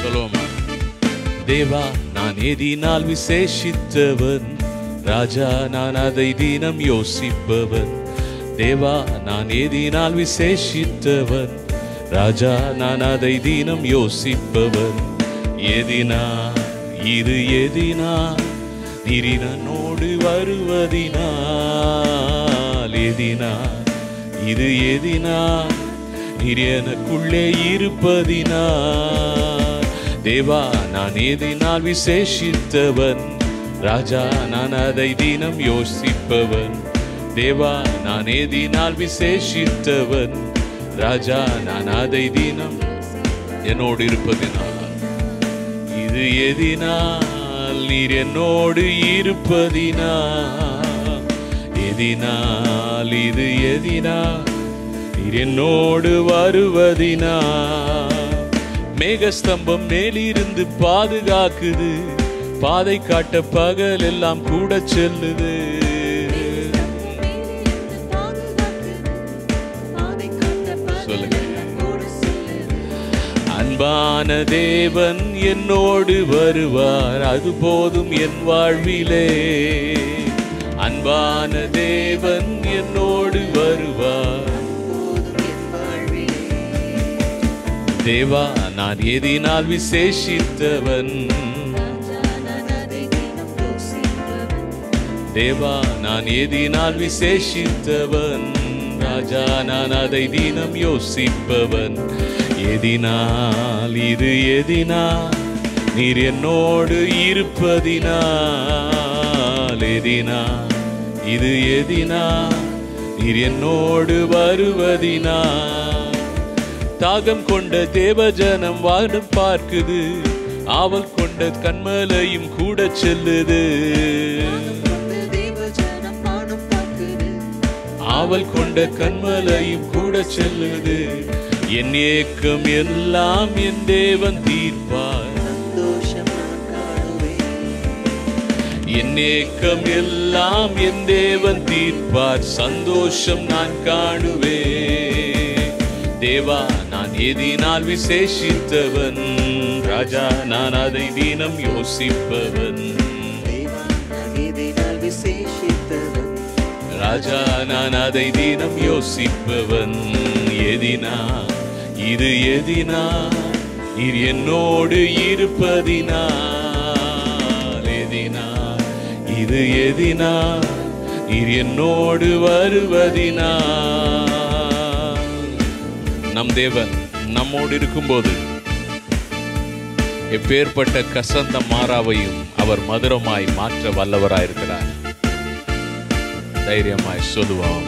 சொல்லுவோமா? தேவா நான் எதினால் விசேஷித்தவன், ராஜா நான் அதை தினம் யோசிப்பவன். தேவா நான் எதினால் விசேஷித்தவன், ராஜா நான் அதை தினம் யோசிப்பவன். எதினா இது எதினா நீரினோடு வருவதினால், எதினா இது எதினா நீர் எனக்குள்ளே இருப்பதினால். தேவா நான் எதினால் விசேஷித்தவன், ராஜா நான் அதை தினம் யோசிப்பவன். தேவா நான் எதினால் விசேஷித்தவன், ராஜா நான் அதை தினம் என்னோடு இருப்பதினால். இது எதினால் நீர் என்னோடு இருப்பதினால், எதினால் இது எதினால் நீர் என்னோடு வருவதினால். மேகஸ்தம்பம் மேலிருந்து பாதுகாக்குது, பாதை காட்ட பகல் எல்லாம் கூட செல்லுது. அன்பான தேவன் என்னோடு வருவார், அது போதும் என் வாழ்விலே. அன்பான தேவன் என்னோடு வருவார். தேவா நான் எதினால் விசேஷித்தவன், தேவா நான் எதினால் விசேஷித்தவன், ராஜா நான் அதை தினம் யோசிப்பவன். எதினால் இது எதினால் நீர் என்னோடு இருப்பதினால், எதினால் இது எதினால் நீர் என்னோடு வருவதினால். தாகம் கொண்ட தேவஜனம் வானம் பார்க்குது, ஆவல் கொண்ட கண்மலையும் கூட செல்லுது. ஆவல் கொண்ட கண்மலையும் கூட செல்லுது. என் ஏக்கம் எல்லாம் என் தேவன் தீர்ப்பார், என் ஏக்கம் எல்லாம் என் தேவன் தீர்ப்பார், சந்தோஷம் நான் காணுவேன். தேவா நான் எதினால் விசேஷித்தவன், ராஜா நான் அதை தினம் யோசிப்பவன். ராஜா நான் அதை தினம் யோசிப்பவன். எதினா இது எதினா நீர் என்னோடு இருப்பதினால், எதினா இது எதினா நீர் என்னோடு வருவதினால். நம் தேவன் நம்மோடு இருக்கும்போது எப்பேற்பட்ட கசந்த மாறாவையும் அவர் மதுரமாய் மாற்ற வல்லவராயிருக்கிறார். தைரியமாய் சொல்லுவோம்.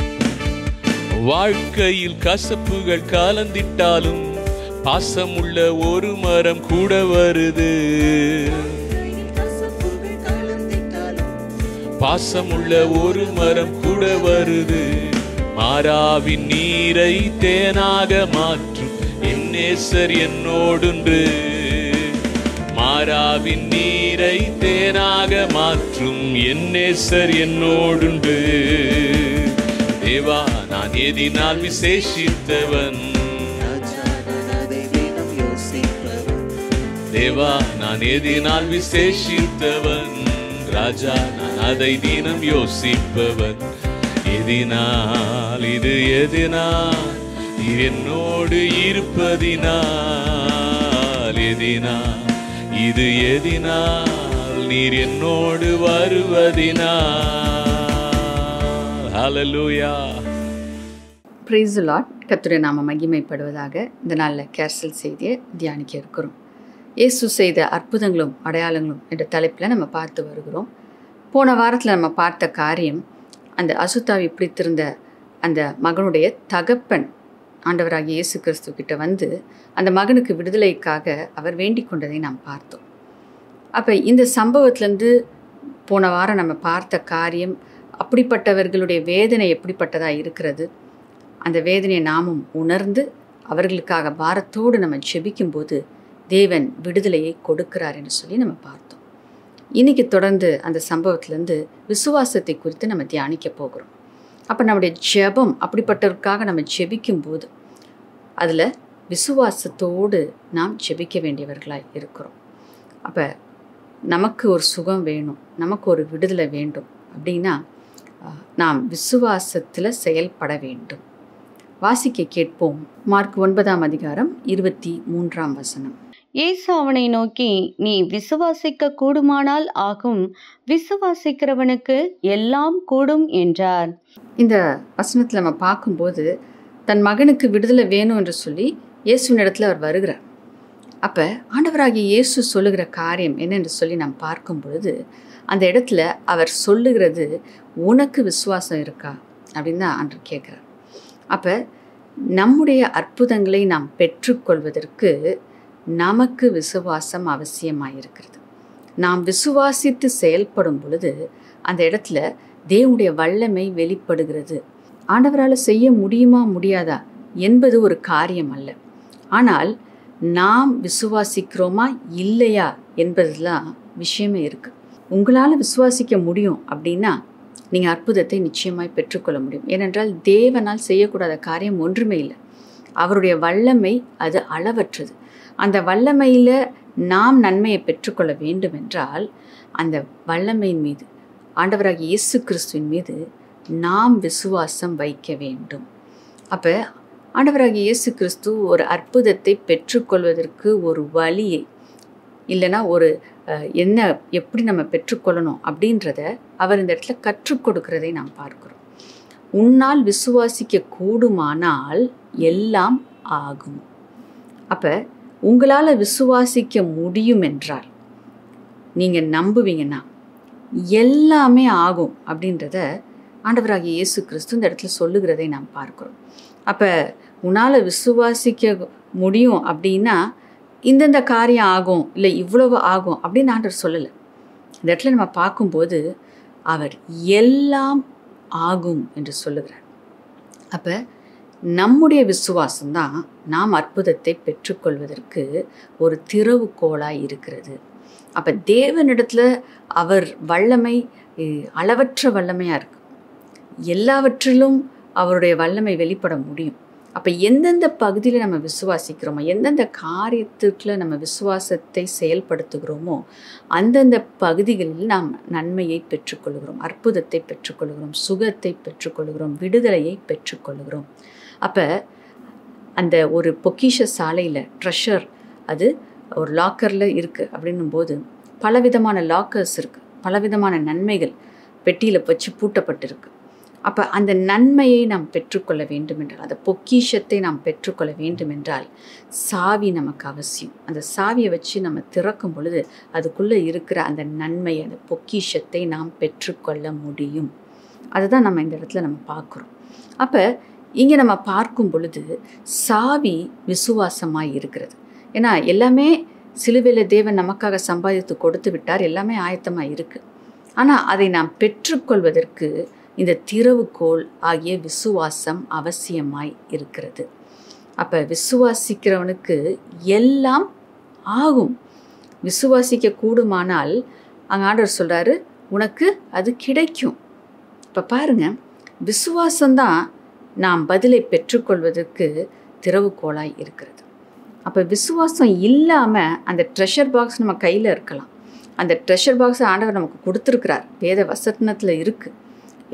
வாழ்க்கையில் கசப்புகள் கலந்திட்டாலும் பாசமுள்ள ஒரு மரம் கூட வருது, பாசமுள்ள ஒரு மரம் கூட வருது. மாறாவின் நீரை தேனாக மாற்றும் என் நேசர் என்னோடுன்று, மாறாவின் நீரை தேனாக மாற்றும் என் நேசர் என்னோடுண்டு. தேவா நான் எதினால் விசேஷித்தவன், தேவா நான் எதினால் விசேஷித்தவன், ராஜா நான் அதை தினம் யோசிப்பவன். எதினால் இது எதினால் நீர் என்னோடு இருப்பதினால், எதினால் இது எதினால் நீர் என்னோடு வருவதினால். ஹல்லேலூயா. Praise the Lord. கர்த்தருடைய நாமம் மகிமைப்படுவதாக. இந்த நாளில் கேர்சல் செய்தியை தியானிக்க இருக்கிறோம். இயேசு செய்த அற்புதங்களும் அடையாளங்களும் என்ற தலைப்பில் நம்ம பார்த்து வருகிறோம். போன வாரத்தில் நம்ம பார்த்த காரியம், அந்த அசுத்தாவி பிடித்திருந்த அந்த மகனுடைய தகப்பன் ஆண்டவராகிய இயேசு கிறிஸ்து கிட்ட வந்து அந்த மகனுக்கு விடுதலைக்காக அவர் வேண்டிக் கொண்டதை நாம் பார்த்தோம். அப்போ இந்த சம்பவத்திலேருந்து போன வாரம் நம்ம பார்த்த காரியம், அப்படிப்பட்டவர்களுடைய வேதனை எப்படிப்பட்டதாக இருக்கிறது, அந்த வேதனையை நாமும் உணர்ந்து அவர்களுக்காக பாரத்தோடு நம்ம ஜெபிக்கும்போது தேவன் விடுதலையை கொடுக்கிறார் என்று சொல்லி நம்ம பார்த்தோம். இன்றைக்கி தொடர்ந்து அந்த சம்பவத்திலேருந்து விசுவாசத்தை குறித்து நம்ம தியானிக்க போகிறோம். அப்போ நம்முடைய ஜெபம் அப்படிப்பட்டவருக்காக நம்ம ஜெபிக்கும்போது அதில் விசுவாசத்தோடு நாம் ஜெபிக்க வேண்டியவர்களாய் இருக்கிறோம். அப்போ நமக்கு ஒரு சுகம் வேணும், நமக்கு ஒரு விடுதலை வேண்டும் அப்படின்னா நாம் விசுவாசத்தில் செயல்பட வேண்டும். வாசிக்க கேட்போம். மார்க் 9:23. இயேசு அவனை நோக்கி, நீ விசுவாசிக்க கூடுமானால் ஆகும், விசுவாசிக்கிறவனுக்கு எல்லாம் கூடும் என்றார். இந்த வசனத்தில் நம்ம பார்க்கும்போது தன் மகனுக்கு விடுதலை வேணும் என்று சொல்லி இயேசுவின் இடத்துல அவர் வருகிறார். அப்போ ஆண்டவராகிய இயேசு சொல்லுகிற காரியம் என்னென்று சொல்லி நாம் பார்க்கும் பொழுது அந்த இடத்துல அவர் சொல்லுகிறது, உனக்கு விசுவாசம் இருக்கா அப்படின்னு தான் ஆண்டவர் கேட்குறார். அப்போ நம்முடைய அற்புதங்களை நாம் பெற்றுக்கொள்வதற்கு நமக்கு விசுவாசம் அவசியமாக இருக்கிறது. நாம் விசுவாசித்து செயல்படும் பொழுது அந்த இடத்துல தேவனுடைய வல்லமை வெளிப்படுகிறது. ஆண்டவரால் செய்ய முடியுமா முடியாதா என்பது ஒரு காரியம் அல்ல, ஆனால் நாம் விசுவாசிக்கிறோமா இல்லையா என்பதுலாம் விஷயமே இருக்குது. உங்களால் விசுவாசிக்க முடியும் அப்படின்னா நீங்கள் அற்புதத்தை நிச்சயமாய் பெற்றுக்கொள்ள முடியும். ஏனென்றால் தேவனால் செய்யக்கூடாத காரியம் ஒன்றுமே இல்லை. அவருடைய வல்லமை அது அளவற்றது. அந்த வல்லமையில் நாம் நன்மையை பெற்றுக்கொள்ள வேண்டும் என்றால் அந்த வல்லமையின் மீது, ஆண்டவராகிய இயேசு கிறிஸ்துவின் மீது நாம் விசுவாசம் வைக்க வேண்டும். அப்போ ஆண்டவராகிய இயேசு கிறிஸ்து ஒரு அற்புதத்தை பெற்றுக்கொள்வதற்கு ஒரு வழியை இல்லைன்னா ஒரு என்ன எப்படி நம்ம பெற்றுக்கொள்ளணும் அப்படின்றத அவர் இந்த இடத்துல கற்றுக் கொடுக்கிறதை நாம் பார்க்கிறோம். உன்னால் விசுவாசிக்க கூடுமானால் எல்லாம் ஆகும். அப்போ உங்களால் விசுவாசிக்க முடியும் என்றால் நீங்கள் நம்புவீங்கன்னா எல்லாமே ஆகும் அப்படின்றத ஆண்டவராகிய இயேசு கிறிஸ்து இந்த இடத்துல சொல்லுகிறதை நாம் பார்க்கிறோம். அப்போ உன்னால் விசுவாசிக்க முடியும் அப்படின்னா இந்தந்த காரியம் ஆகும், இல்லை இவ்வளவு ஆகும் அப்படின்னு ஆண்டவர் சொல்லலை. இந்த இடத்துல நம்ம பார்க்கும்போது அவர் எல்லாம் ஆகும் என்று சொல்லுகிறார். அப்போ நம்முடைய விசுவாசம்தான் நாம் அற்புதத்தை பெற்றுக்கொள்வதற்கு ஒரு திறவுகோலாய் இருக்கிறது. அப்போ தேவனிடத்துல அவர் வல்லமை அளவற்ற வல்லமையாக இருக்கு. எல்லாவற்றிலும் அவருடைய வல்லமை வெளிப்பட முடியும். அப்போ எந்தெந்த பகுதியில் நம்ம விசுவாசிக்கிறோமோ, எந்தெந்த காரியத்துக்குள்ள நம்ம விசுவாசத்தை செயல்படுத்துகிறோமோ அந்தந்த பகுதிகளில் நாம் நன்மையை பெற்றுக்கொள்கிறோம், அற்புதத்தை பெற்றுக்கொள்கிறோம், சுகத்தை பெற்றுக்கொள்கிறோம், விடுதலையை பெற்றுக்கொள்கிறோம். அப்போ அந்த ஒரு பொக்கிஷ சாலையில் ட்ரெஷர் அது ஒரு லாக்கரில் இருக்குது அப்படின்னும் போது பலவிதமான லாக்கர்ஸ் இருக்குது, பலவிதமான நன்மைகள் பெட்டியில் வச்சு பூட்டப்பட்டிருக்கு. அப்போ அந்த நன்மையை நாம் பெற்றுக்கொள்ள வேண்டும் என்றால், அந்த பொக்கிஷத்தை நாம் பெற்றுக்கொள்ள வேண்டும் என்றால் சாவி நமக்கு அவசியம். அந்த சாவியை வச்சு நம்ம திறக்கும் பொழுது அதுக்குள்ளே இருக்கிற அந்த நன்மை, அந்த பொக்கிஷத்தை நாம் பெற்றுக்கொள்ள முடியும். அதுதான் நம்ம இந்த இடத்துல நம்ம பார்க்குறோம். அப்போ இங்கே நம்ம பார்க்கும் பொழுது சாவி விசுவாசமாக இருக்கிறது. ஏன்னா எல்லாமே சிலுவையில் தேவன் நமக்காக சம்பாதித்து கொடுத்து விட்டார், எல்லாமே ஆயத்தமாக இருக்குது. ஆனால் அதை நாம் பெற்றுக்கொள்வதற்கு இந்த திறவுகோல் ஆகிய விசுவாசம் அவசியமாய் இருக்கிறது. அப்போ விசுவாசிக்கிறவனுக்கு எல்லாம் ஆகும். விசுவாசிக்க கூடுமானால் அங்கே ஆண்டவர் சொல்கிறாரு, உனக்கு அது கிடைக்கும். இப்போ பாருங்கள், விசுவாசம்தான் நாம் பதிலை பெற்றுக்கொள்வதற்கு திறவுகோலாய் இருக்கிறது. அப்போ விசுவாசம் இல்லாமல் அந்த ட்ரெஷர் பாக்ஸ் நம்ம கையில் இருக்கலாம். அந்த ட்ரெஷர் பாக்ஸை ஆண்டவர் நமக்கு கொடுத்துருக்கிறார், வேத வசனத்தில் இருக்குது.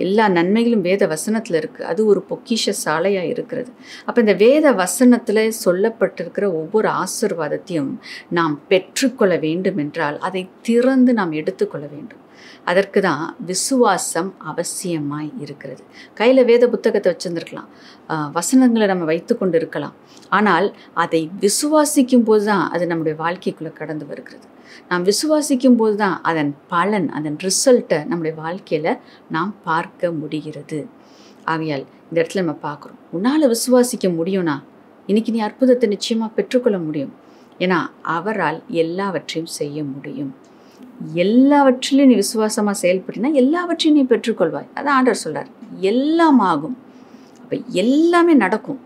எல்லா நன்மைகளும் வேத வசனத்தில் இருக்குது. அது ஒரு பொக்கிஷ சாலையாக இருக்கிறது. அப்போ இந்த வேத வசனத்தில் சொல்லப்பட்டிருக்கிற ஒவ்வொரு ஆசீர்வாதத்தையும் நாம் பெற்றுக்கொள்ள வேண்டும் என்றால் அதை திறந்து நாம் எடுத்துக்கொள்ள வேண்டும். அதற்கு தான் விசுவாசம் அவசியமாய் இருக்கிறது. கையில் வேத புத்தகத்தை வச்சுருந்துருக்கலாம், வசனங்களை நம்ம வைத்து கொண்டு இருக்கலாம். ஆனால் அதை விசுவாசிக்கும் போது தான் அது நம்முடைய வாழ்க்கைக்குள்ளே கடந்து வருகிறது. நாம் விசுவாசிக்கும் போது தான் அதன் பலன், அதன் ரிசல்ட்டை நம்முடைய வாழ்க்கையில் நாம் பார்க்க முடிகிறது. ஆகையால் இந்த இடத்துல நம்ம பார்க்குறோம், உன்னால் விசுவாசிக்க முடியும்னா இன்றைக்கி நீ அற்புதத்தை நிச்சயமாக பெற்றுக்கொள்ள முடியும். ஏன்னா அவரால் எல்லாவற்றையும் செய்ய முடியும். எல்லாவற்றிலையும் நீ விசுவாசமாக செயல்பட்டினா எல்லாவற்றையும் நீ பெற்றுக்கொள்வாய். அதான் ஆண்டவர் சொல்கிறார், எல்லாம் ஆகும். அப்போ எல்லாமே நடக்கும்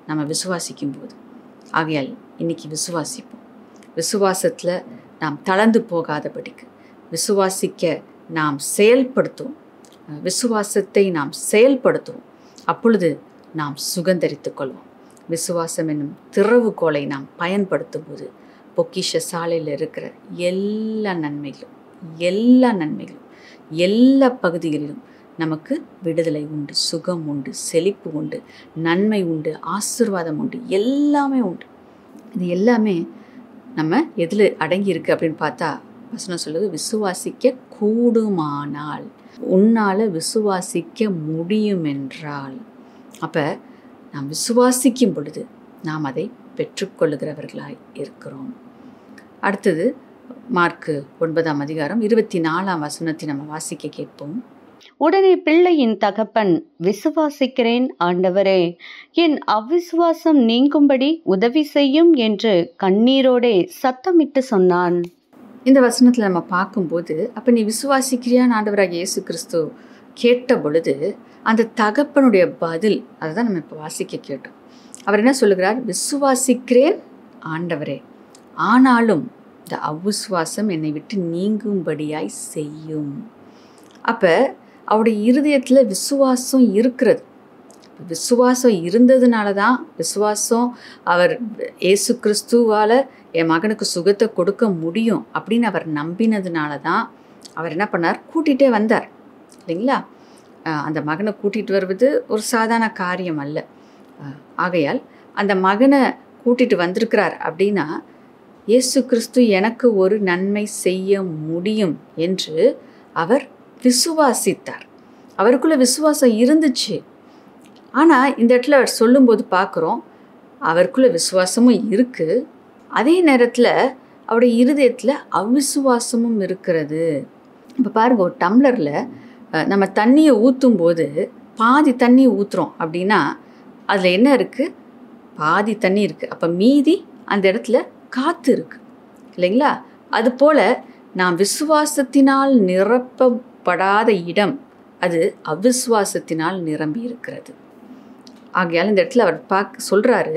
நம்ம விசுவாசிக்கும் போது. ஆகையால் இன்றைக்கி விசுவாசிப்போம். விசுவாசத்தில் நாம் தளர்ந்து போகாதபடிக்கு விசுவாசிக்க நாம் செயல்படுத்துவோம். விசுவாசத்தை நாம் செயல்படுத்துவோம். அப்பொழுது நாம் சுகந்தரித்து கொள்வோம். விசுவாசம் என்னும் திறவுகோலை நாம் பயன்படுத்தும் போது பொக்கிஷ சாலையில் இருக்கிற எல்லா நன்மைகளும் எல்லா பகுதிகளிலும் நமக்கு விடுதலை உண்டு, சுகம் உண்டு, செழிப்பு உண்டு, நன்மை உண்டு, ஆசீர்வாதம் உண்டு, எல்லாமே உண்டு. இது எல்லாமே நம்ம எதில் அடங்கியிருக்கு அப்படின்னு பார்த்தா வசனம் சொல்லுது, விசுவாசிக்க கூடுமானால், உன்னால் விசுவாசிக்க முடியும் என்றால். அப்போ நாம் விசுவாசிக்கும் பொழுது நாம் அதை பெற்றுக்கொள்ளுகிறவர்களாய் இருக்கிறோம். அடுத்தது மார்க்கு 9ஆம் அதிகாரம் 24ஆம் வசனத்தை நம்ம வாசிக்க கேட்போம். உடனே பிள்ளையின் தகப்பன், விசுவாசிக்கிறேன் ஆண்டவரே, என் அவ்விசுவாசம் நீங்கும்படி உதவி செய்யும் என்று கண்ணீரோடே சத்தமிட்டு சொன்னான். இந்த வசனத்தில் நம்ம பார்க்கும்போது, அப்போ நீ விசுவாசிக்கிறியான்னு ஆண்டவராக இயேசு கிறிஸ்து கேட்ட பொழுது அந்த தகப்பனுடைய பதில், அதை தான் நம்ம இப்போ வாசிக்க கேட்டோம். அவர் என்ன சொல்லுகிறார்? விசுவாசிக்கிறேன் ஆண்டவரே, ஆனாலும் இந்த அவ்விசுவாசம் என்னை விட்டு நீங்கும்படியாய் செய்யும். அப்போ அவருடைய இருதயத்தில் விசுவாசம் இருக்கிறது. விசுவாசம் இருந்ததுனால தான், விசுவாசம் அவர் இயேசு கிறிஸ்துவால் என் மகனுக்கு சுகத்தை கொடுக்க முடியும் அப்படின்னு அவர் நம்பினதுனால தான் அவர் என்ன பண்ணார்? கூட்டிகிட்டே வந்தார் இல்லைங்களா? அந்த மகனை கூட்டிகிட்டு வருவது ஒரு சாதாரண காரியம் அல்ல. ஆகையால் அந்த மகனை கூட்டிகிட்டு வந்திருக்கிறார் அப்படின்னா, இயேசு கிறிஸ்து எனக்கு ஒரு நன்மை செய்ய முடியும் என்று அவர் விசுவாசித்தார். அவருக்குள்ள விசுவாசம் இருந்துச்சு. ஆனால் இந்த இடத்துல அவர் சொல்லும்போது பார்க்குறோம், அவருக்குள்ள விசுவாசமும் இருக்குது, அதே நேரத்தில் அவருடைய இருதயத்தில் அவ்விசுவாசமும் இருக்கிறது. இப்போ பாருங்கள், ஒரு டம்ளரில் நம்ம தண்ணியை ஊற்றும் போது பாதி தண்ணி ஊற்றுறோம் அப்படின்னா அதில் என்ன இருக்குது? பாதி தண்ணி இருக்குது. அப்போ மீதி அந்த இடத்துல காற்று இருக்குது இல்லைங்களா? அதுபோல் நாம் விசுவாசத்தினால் நிரப்பப்படாத இடம் அது அவ்விசுவாசத்தினால் நிரம்பி இருக்கிறது. ஆகையால் இந்த இடத்துல அவர் சொல்கிறாரு,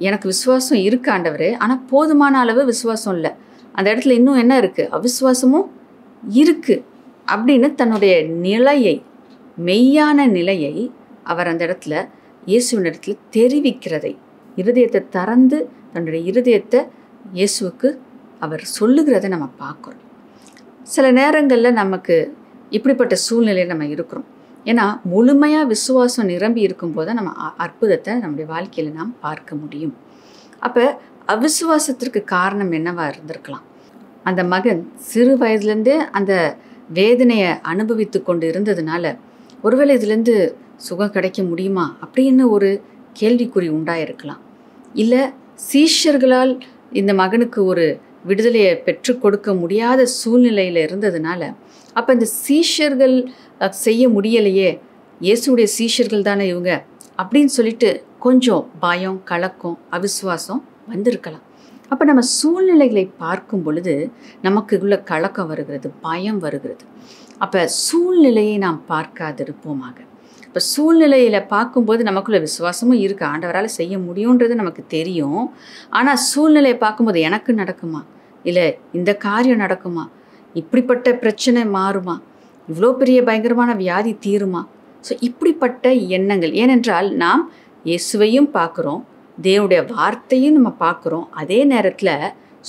எனக்கு விசுவாசம் இருக்கு ஆண்டவரே, ஆனால் போதுமான அளவு விசுவாசம் இல்லை. அந்த இடத்துல இன்னும் என்ன இருக்குது? அவிசுவாசமும் இருக்குது அப்படின்னு தன்னுடைய நிலையை, மெய்யான நிலையை அவர் அந்த இடத்துல இயேசுவின் இடத்துல தெரிவிக்கிறதை, இருதயத்தை திறந்து தன்னுடைய இருதயத்தை இயேசுவுக்கு அவர் சொல்லுகிறதை நம்ம பார்க்குறோம். சில நேரங்களில் நமக்கு இப்படிப்பட்ட சூழ்நிலையில் நம்ம இருக்கிறோம். ஏன்னா முழுமையாக விசுவாசம் நிரம்பி இருக்கும்போது நம்ம அற்புதத்தை நம்முடைய வாழ்க்கையில் நாம் பார்க்க முடியும். அப்போ அவிசுவாசத்திற்கு காரணம் என்னவா இருந்திருக்கலாம்? அந்த மகன் சிறு வயதுலேருந்தே அந்த வேதனையை அனுபவித்து கொண்டு இருந்ததுனால, ஒருவேளை இதுலேருந்து சுகம் கிடைக்க முடியுமா அப்படின்னு ஒரு கேள்விக்குறி உண்டாயிருக்கலாம். இல்லை சீஷர்களால் இந்த மகனுக்கு ஒரு விடுதலையை பெற்றுக் கொடுக்க முடியாத சூழ்நிலையில் இருந்ததுனால, அப்போ இந்த சீஷர்கள் செய்ய முடியலையே, இயேசுடைய சீஷர்கள் தானே இவங்க அப்படின்னு சொல்லிட்டு கொஞ்சம் பயம், கலக்கம், அவிசுவாசம் வந்திருக்கலாம். அப்போ நம்ம சூழ்நிலைகளை பார்க்கும் பொழுது நமக்கு உள்ள கலக்கம் வருகிறது, பயம் வருகிறது. அப்போ சூழ்நிலையை நாம் பார்க்காதிருப்போமாக. இப்போ சூழ்நிலையில் பார்க்கும்போது நமக்குள்ள விசுவாசமும் இருக்குது, ஆண்டவரால் செய்ய முடியுன்றது நமக்கு தெரியும். ஆனால் சூழ்நிலையை பார்க்கும்போது எனக்கு நடக்குமா, இல்லை இந்த காரியம் நடக்குமா, இப்படிப்பட்ட பிரச்சனை மாறுமா, இவ்வளோ பெரிய பயங்கரமான வியாதி தீருமா? ஸோ இப்படிப்பட்ட எண்ணங்கள். ஏனென்றால் நாம் இயேசுவையும் பார்க்குறோம், தேவனுடைய வார்த்தையும் நம்ம பார்க்குறோம், அதே நேரத்தில்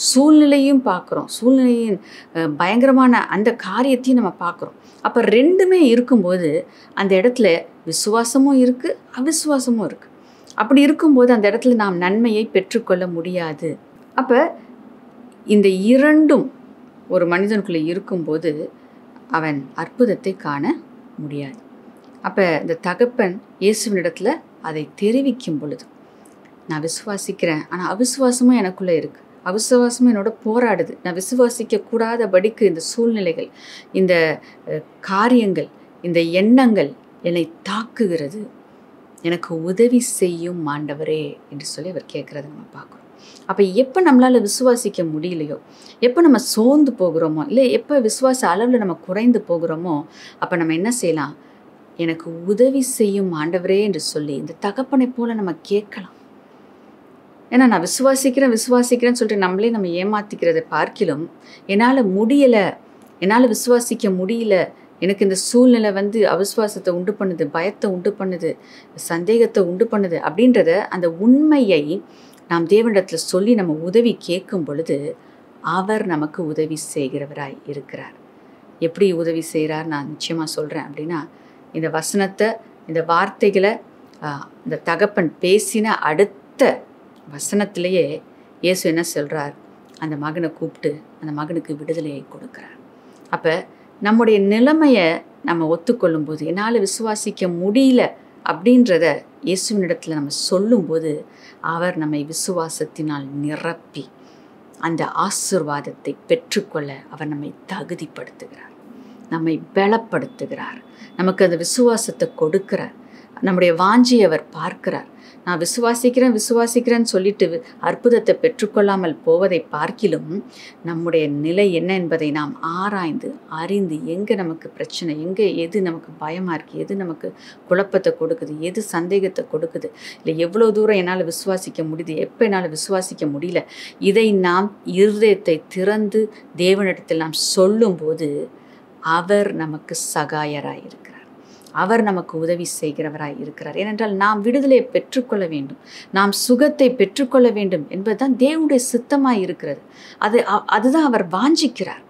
சூழ்நிலையும் பார்க்குறோம், சூழ்நிலையின் பயங்கரமான அந்த காரியத்தையும் நம்ம பார்க்குறோம். அப்போ ரெண்டுமே இருக்கும்போது அந்த இடத்துல விசுவாசமும் இருக்குது, அவிசுவாசமும் இருக்குது. அப்படி இருக்கும்போது அந்த இடத்துல நாம் நன்மையை பெற்றுக்கொள்ள முடியாது. அப்போ இந்த இரண்டும் ஒரு மனிதனுக்குள்ளே இருக்கும்போது அவன் அற்புதத்தை காண முடியாது. அப்போ இந்த தகப்பன் இயேசுவினிடத்தில் அதை தெரிவிக்கும் பொழுது, நான் விசுவாசிக்கிறேன், ஆனால் அவிசுவாசமும் எனக்குள்ளே இருக்குது, அவிசுவாசமும் என்னோட போராடுது, நான் விசுவாசிக்கக்கூடாதபடிக்கு இந்த சூழ்நிலைகள், இந்த காரியங்கள், இந்த எண்ணங்கள் என்னை தாக்குகிறது, எனக்கு உதவி செய்யும் ஆண்டவரே என்று சொல்லி அவர் கேட்குறத நம்ம பார்க்குறோம். அப்போ எப்போ நம்மளால் விசுவாசிக்க முடியலையோ, எப்போ நம்ம சோர்ந்து போகிறோமோ, இல்லை எப்போ விசுவாச அளவில் நம்ம குறைந்து போகிறோமோ, அப்போ நம்ம என்ன செய்யலாம்? எனக்கு உதவி செய்யும் ஆண்டவரே என்று சொல்லி இந்த தகப்பனை போல் நம்ம கேட்கலாம். ஏன்னா நான் விசுவாசிக்கிறேன்னு சொல்லிட்டு நம்மளே நம்ம ஏமாற்றிக்கிறத பார்க்கிலும், என்னால் முடியலை, என்னால் விசுவாசிக்க முடியல, எனக்கு இந்த சூழ்நிலை அவிசுவாசத்தை உண்டு பண்ணுது, பயத்தை உண்டு பண்ணுது, சந்தேகத்தை உண்டு பண்ணுது அப்படின்றத அந்த உண்மையை நாம் தேவனிடத்தில் சொல்லி நம்ம உதவி கேட்கும் பொழுது அவர் நமக்கு உதவி செய்கிறவராய் இருக்கிறார். எப்படி உதவி செய்கிறார் நான் நிச்சயமாக சொல்கிறேன் அப்படின்னா, இந்த வசனத்தை, இந்த வார்த்தைகளை இந்த தகப்பன் பேசின அடுத்த வசனத்திலேயே இயேசு என்ன சொல்கிறார், அந்த மகனை கூப்பிட்டு அந்த மகனுக்கு விடுதலையை கொடுக்குறார். அப்போ நம்முடைய நிலைமையை நம்ம ஒத்துக்கொள்ளும் போது, என்னால் விசுவாசிக்க முடியல அப்படின்றத இயேசுவினிடத்தில் நம்ம சொல்லும்போது அவர் நம்மை விசுவாசத்தினால் நிரப்பி அந்த ஆசீர்வாதத்தை பெற்றுக்கொள்ள அவர் நம்மை தகுதிப்படுத்துகிறார், நம்மை பலப்படுத்துகிறார், நமக்கு அந்த விசுவாசத்தை கொடுக்கிறார். நம்முடைய வாஞ்சியை அவர் பார்க்கிறார். நான் விசுவாசிக்கிறேன்னு சொல்லிட்டு அற்புதத்தை பெற்றுக்கொள்ளாமல் போவதை பார்க்கிலும் நம்முடைய நிலை என்ன என்பதை நாம் ஆராய்ந்து அறிந்து, எங்கே நமக்கு பிரச்சனை, எது நமக்கு பயமாக இருக்குது, எது நமக்கு குழப்பத்தை கொடுக்குது, எது சந்தேகத்தை கொடுக்குது, இல்லை எவ்வளோ தூரம் என்னால் விசுவாசிக்க முடியுது, எப்போ என்னால் விசுவாசிக்க முடியல, இதை நாம் இருதயத்தை திறந்து தேவனிடத்தில் நாம் சொல்லும்போது அவர் நமக்கு சகாயராய் இருக்கிறார், அவர் நமக்கு உதவி செய்கிறவராய் இருக்கிறார். ஏனென்றால் நாம் விடுதலையை பெற்றுக்கொள்ள வேண்டும், நாம் சுகத்தை பெற்றுக்கொள்ள வேண்டும் என்பதுதான் தேவனுடைய சித்தமாய் இருக்கிறது. அதுதான் அவர் வாஞ்சிக்கிறார்.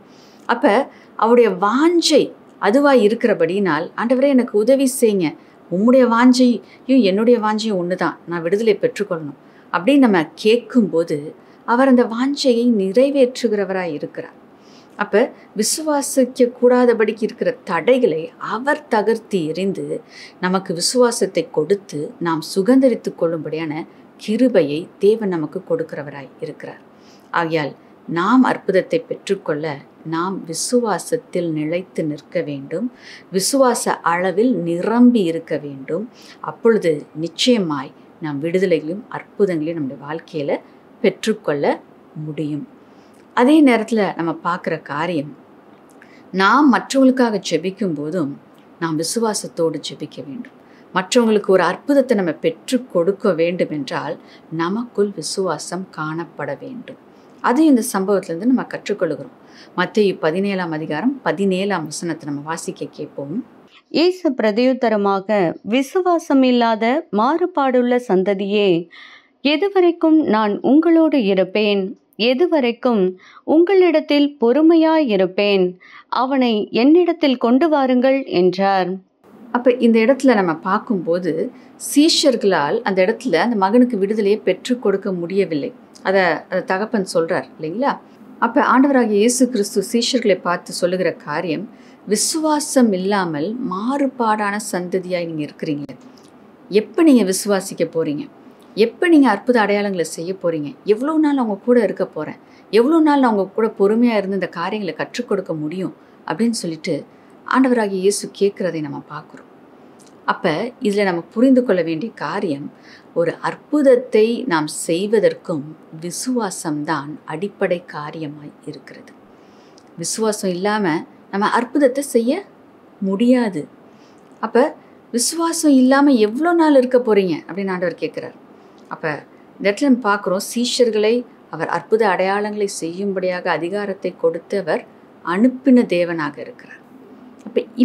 அப்போ அவருடைய வாஞ்சை அதுவாய் இருக்கிறபடினால், ஆண்டவரே எனக்கு உதவி செய்யுங்க, உம்முடைய வாஞ்சையும் என்னுடைய வாஞ்சையும் ஒன்று தான், நான் விடுதலை பெற்றுக்கொள்ளணும் அப்படின்னு நம்ம கேட்கும்போது அவர் அந்த வாஞ்சையை நிறைவேற்றுகிறவராய் இருக்கிறார். அப்போ விசுவாசிக்க கூடாதபடிக்கு இருக்கிற தடைகளை அவர் தகர்த்தி எறிந்து நமக்கு விசுவாசத்தை கொடுத்து நாம் சுதந்தரித்து கொள்ளும்படியான கிருபையை தேவன் நமக்கு கொடுக்கிறவராய் இருக்கிறார். ஆகையால் நாம் அற்புதத்தை பெற்றுக்கொள்ள நாம் விசுவாசத்தில் நிலைத்து நிற்க வேண்டும், விசுவாச அளவில் நிரம்பி இருக்க வேண்டும். அப்பொழுது நிச்சயமாய் நாம் விடுதலைகளையும் அற்புதங்களையும் நம்முடைய வாழ்க்கையில் பெற்றுக்கொள்ள முடியும். அதே நேரத்தில் நம்ம பார்க்குற காரியம், நாம் மற்றவங்களுக்காக ஜெபிக்கும் போதும் நாம் விசுவாசத்தோடு ஜெபிக்க வேண்டும். மற்றவங்களுக்கு ஒரு அற்புதத்தை நம்ம பெற்று கொடுக்க வேண்டும் என்றால் நமக்குள் விசுவாசம் காணப்பட வேண்டும். அது இந்த சம்பவத்திலேருந்து நம்ம கற்றுக்கொள்கிறோம். மத்தேயு 17:17 நம்ம வாசிக்க கேட்போம். இயேசு பிரதியுத்தரமாக, விசுவாசம் இல்லாத மாறுபாடுள்ள சந்ததியே, எதுவரைக்கும் நான் உங்களோடு இருப்பேன், எதுவரைக்கும் உங்களிடத்தில் பொறுமையாயிருப்பேன், அவனை என்னிடத்தில் கொண்டு வாருங்கள் என்றார். அப்போ இந்த இடத்துல நம்ம பார்க்கும்போது சீஷர்களால் அந்த இடத்துல அந்த மகனுக்கு விடுதலையை பெற்றுக் கொடுக்க முடியவில்லை. அதை தகப்பன் சொல்கிறார் இல்லைங்களா? அப்போ ஆண்டவராகிய இயேசு கிறிஸ்து சீஷர்களை பார்த்து சொல்லுகிற காரியம், விசுவாசம் இல்லாமல் மாறுபாடான சந்ததியாக நீங்கள் இருக்கிறீங்க. எப்போ நீங்கள் விசுவாசிக்க போகிறீங்க, எப்போ நீங்கள் அற்புத அடையாளங்களை செய்ய போகிறீங்க, எவ்வளோ நாள் அவங்க கூட இருக்க போகிறேன், எவ்வளோ நாள் அவங்க கூட பொறுமையாக இருந்து இந்த காரியங்களை கற்றுக் கொடுக்க முடியும் அப்படின்னு சொல்லிட்டு ஆண்டவராகிய இயேசு கேட்குறதை நம்ம பார்க்குறோம். அப்போ இதில் நம்ம புரிந்து கொள்ள வேண்டிய காரியம், ஒரு அற்புதத்தை நாம் செய்வதற்கும் விசுவாசம்தான் அடிப்படை காரியமாய் இருக்கிறது. விசுவாசம் இல்லாமல் நம்ம அற்புதத்தை செய்ய முடியாது. அப்போ விசுவாசம் இல்லாமல் எவ்வளோ நாள் இருக்க போகிறீங்க அப்படின்னு ஆண்டவர் கேட்குறார். அப்போ இந்த இடத்துல நம்ம பார்க்குறோம், சீஷர்களை அவர் அற்புத அடையாளங்களை செய்யும்படியாக அதிகாரத்தை கொடுத்து அவர் அனுப்பின தேவனாக இருக்கிறார்.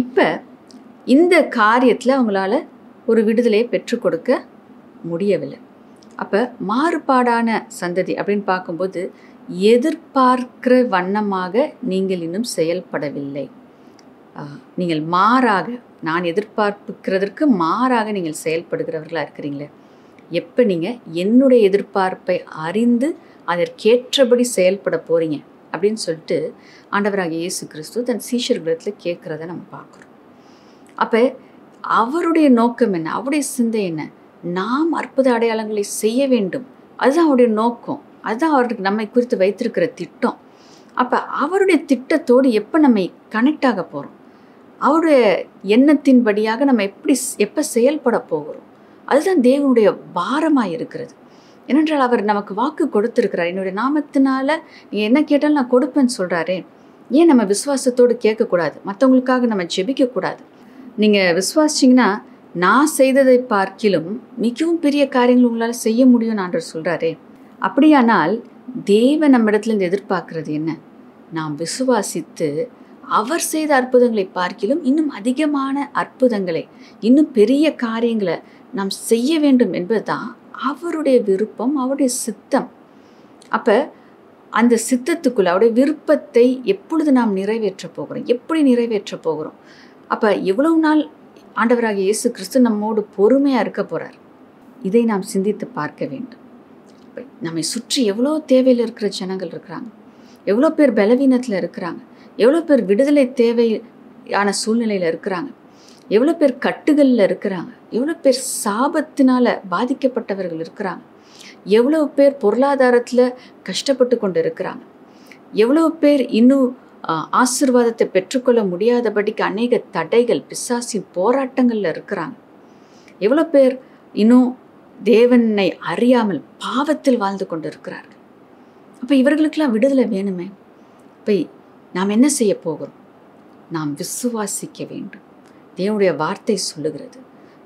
இப்போ இந்த காரியத்தில் அவங்களால ஒரு விடுதலையை பெற்றுக் கொடுக்க முடியவில்லை. அப்போ மாறுபாடான சந்ததி அப்படின்னு பார்க்கும்போது, எதிர்பார்க்கிற வண்ணமாக நீங்கள் இன்னும் செயல்படவில்லை. நீங்கள் மாறாக, நான் எதிர்பார்ப்புக்கிறதற்கு மாறாக நீங்கள் செயல்படுகிறவர்களாக இருக்கிறீங்களே. எப்போ நீங்கள் என்னுடைய எதிர்பார்ப்பை அறிந்து அதற்கேற்றபடி செயல்பட போகிறீங்க அப்படின்னு சொல்லிட்டு ஆண்டவராகிய இயேசு கிறிஸ்து தன் சீஷர்களிடத்தில் கேட்குறத நம்ம பார்க்குறோம். அப்போ அவருடைய நோக்கம் என்ன, அவருடைய சிந்தை என்ன? நாம் அற்புத அடையாளங்களை செய்ய வேண்டும், அதுதான் அவருடைய நோக்கம், அதுதான் அவருக்கு நம்மை குறித்து வைத்திருக்கிற திட்டம். அப்போ அவருடைய திட்டத்தோடு எப்போ நம்ம கனெக்ட் ஆக போகிறோம், அவருடைய எண்ணத்தின்படியாக நம்ம எப்போ செயல்பட போகிறோம், அதுதான் தேவனுடைய பாரமாக இருக்கிறது. ஏனென்றால் அவர் நமக்கு வாக்கு கொடுத்துருக்கிறார், என்னுடைய நாமத்தினால நீங்கள் என்ன கேட்டாலும் நான் கொடுப்பேன்னு சொல்கிறாரே. ஏன் நம்ம விசுவாசத்தோடு கேட்கக்கூடாது, மற்றவங்களுக்காக நம்ம ஜெபிக்கக்கூடாது? நீங்கள் விசுவாசிச்சிங்கன்னா நான் செய்ததை பார்க்கிலும் மிகவும் பெரிய காரியங்கள் உங்களால் செய்ய முடியும்னு ஆண்டவர் சொல்கிறாரே. அப்படியானால் தேவன் நம்ம இடத்துலேருந்து எதிர்பார்க்கறது என்ன? நாம் விசுவாசித்து அவர் செய்த அற்புதங்களை பார்க்கிலும் இன்னும் அதிகமான அற்புதங்களை, இன்னும் பெரிய காரியங்களை நாம் செய்ய வேண்டும் என்பதுதான் அவருடைய விருப்பம், அவருடைய சித்தம். அப்போ அந்த சித்தத்துக்குள்ள அவருடைய விருப்பத்தை எப்பொழுது நாம் நிறைவேற்ற போகிறோம், எப்படி நிறைவேற்ற போகிறோம்? அப்போ எவ்வளவு நாள் ஆண்டவராகிய இயேசு கிறிஸ்து நம்மோடு பொறுமையாக இருக்க போகிறார், இதை நாம் சிந்தித்து பார்க்க வேண்டும். நம்மை சுற்றி எவ்வளோ தேவையில் இருக்கிற ஜனங்கள் இருக்கிறாங்க, எவ்வளோ பேர் பலவீனத்தில் இருக்கிறாங்க, எவ்வளோ பேர் விடுதலை தேவையான சூழ்நிலையில் இருக்கிறாங்க, எவ்வளோ பேர் கட்டுகளில் இருக்கிறாங்க, எவ்வளோ பேர் சாபத்தினால பாதிக்கப்பட்டவர்கள் இருக்கிறாங்க, எவ்வளோ பேர் பொருளாதாரத்தில் கஷ்டப்பட்டு கொண்டு இருக்கிறாங்க, எவ்வளோ பேர் இன்னும் ஆசீர்வாதத்தை பெற்றுக்கொள்ள முடியாதபடிக்கு அநேக தடைகள், பிசாசின் போராட்டங்களில் இருக்கிறாங்க, எவ்வளோ பேர் இன்னும் தேவனை அறியாமல் பாவத்தில் வாழ்ந்து கொண்டு இருக்கிறார்கள். அப்போ இவர்களுக்கெல்லாம் விடுதலை வேணுமே. இப்போ நாம் என்ன செய்ய போகிறோம்? நாம் விசுவாசிக்க வேண்டும். தேவனுடைய வார்த்தை சொல்லுகிறது,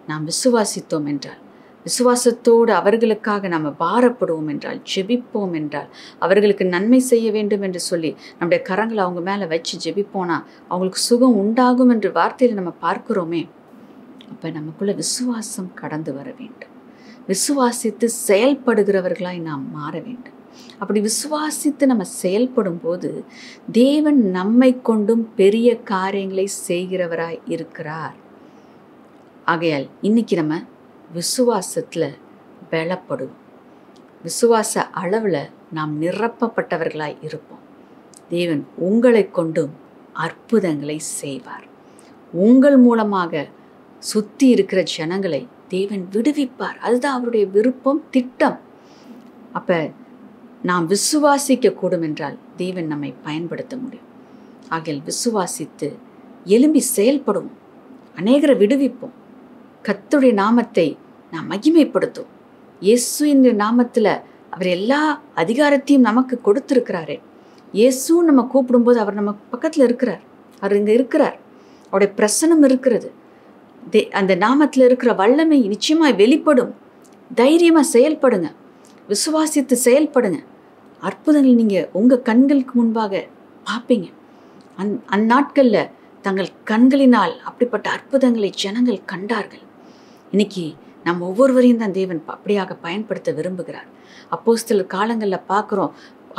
நாம் விசுவாசித்தோம் என்றால், விசுவாசத்தோடு அவர்களுக்காக நாம் பாரப்படுவோம் என்றால், ஜெபிப்போம் என்றால், அவர்களுக்கு நன்மை செய்ய வேண்டும் என்று சொல்லி நம்முடைய கரங்களை அவங்க மேலே வச்சு ஜெபிப்போனா அவங்களுக்கு சுகம் உண்டாகும் என்று வார்த்தையில் நம்ம பார்க்கிறோமே. அப்போ நமக்குள்ள விசுவாசம் கடந்து வர வேண்டும். விசுவாசித்து செயல்படுகிறவர்களாய் நாம் மாற வேண்டும். அப்படி விசுவாசித்து நம்ம செயல்படும் போது தேவன் நம்மை கொண்டும் பெரிய காரியங்களை செய்கிறவராய் இருக்கிறார். ஆகையால் இன்னைக்கு நம்ம விசுவாசத்தில் பலப்படுவோம். விசுவாச அளவில் நாம் நிரப்பப்பட்டவர்களாய் இருப்போம். தேவன் உங்களை கொண்டும் அற்புதங்களை செய்வார். உங்கள் மூலமாக சுற்றி இருக்கிற ஜனங்களை தேவன் விடுவிப்பார். அதுதான் அவருடைய விருப்பம், திட்டம். அப்போ நாம் விசுவாசிக்க கூடும் என்றால் தேவன் நம்மை பயன்படுத்த முடியும். ஆகையால் விசுவாசித்து எழும்பி செயல்படுவோம், அநேகரை விடுவிப்போம், கர்த்தருடைய நாமத்தை நாம் மகிமைப்படுத்தும். இயேசுவின் நாமத்தில் அவர் எல்லா அதிகாரத்தையும் நமக்கு கொடுத்துருக்கிறாரே. இயேசு நம்ம கூப்பிடும்போது அவர் நம்ம பக்கத்தில் இருக்கிறார், அவர் இங்கே இருக்கிறார், அவருடைய பிரசனம் இருக்கிறது. அந்த நாமத்தில் இருக்கிற வல்லமை நிச்சயமாக வெளிப்படும். தைரியமாக செயல்படுங்க, விசுவாசித்து செயல்படுங்க. அற்புதங்கள் நீங்கள் உங்கள் கண்களுக்கு முன்பாக பார்ப்பீங்க. அந்நாட்களில் தங்கள் கண்களினால் அப்படிப்பட்ட அற்புதங்களை ஜனங்கள் கண்டார்கள். இன்னைக்கு நம்ம ஒவ்வொருவரையும் தான் தேவன் அப்படியாக பயன்படுத்த விரும்புகிறார். அப்போஸ்தலர் காலங்களில் பார்க்குறோம்,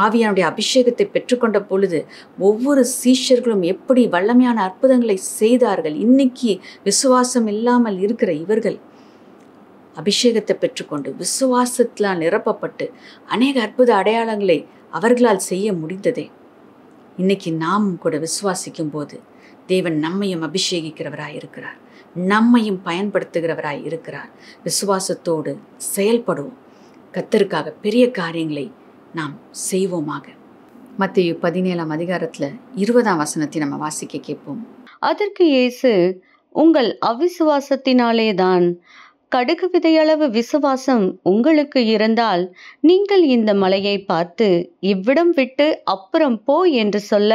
ஆவியானுடைய அபிஷேகத்தை பெற்றுக்கொண்ட பொழுது ஒவ்வொரு சீஷர்களும் எப்படி வல்லமையான அற்புதங்களை செய்தார்கள். இன்னைக்கு விசுவாசம் இல்லாமல் இருக்கிற இவர்கள் அபிஷேகத்தை பெற்றுக்கொண்டு விசுவாசத்தில் நிரப்பப்பட்டு அநேக அற்புத அடையாளங்களை அவர்களால் செய்ய முடிந்ததே. இன்னைக்கு நாம் கூட விசுவாசிக்கும் போது தேவன் நம்மையும் அபிஷேகிக்கிறவராய் இருக்கிறார், நம்மையும் பயன்படுத்துகிறவராய் இருக்கிறார். விசுவாசத்தோடு செயல்படுவோம். கர்த்தருக்காக பெரிய காரியங்களை நாம் செய்வோமாக. மத்தேயு 17ஆம் அதிகாரத்தில் 20ஆம் வசனத்தை நம்ம வாசிக்க கேட்போம். அதற்கு இயேசு, உங்கள் அவிசுவாசத்தினாலே தான். கடுகு விதையளவு விசுவாசம் உங்களுக்கு இருந்தால் நீங்கள் இந்த மலையை பார்த்து இவ்விடம் விட்டு அப்புறம் போ என்று சொல்ல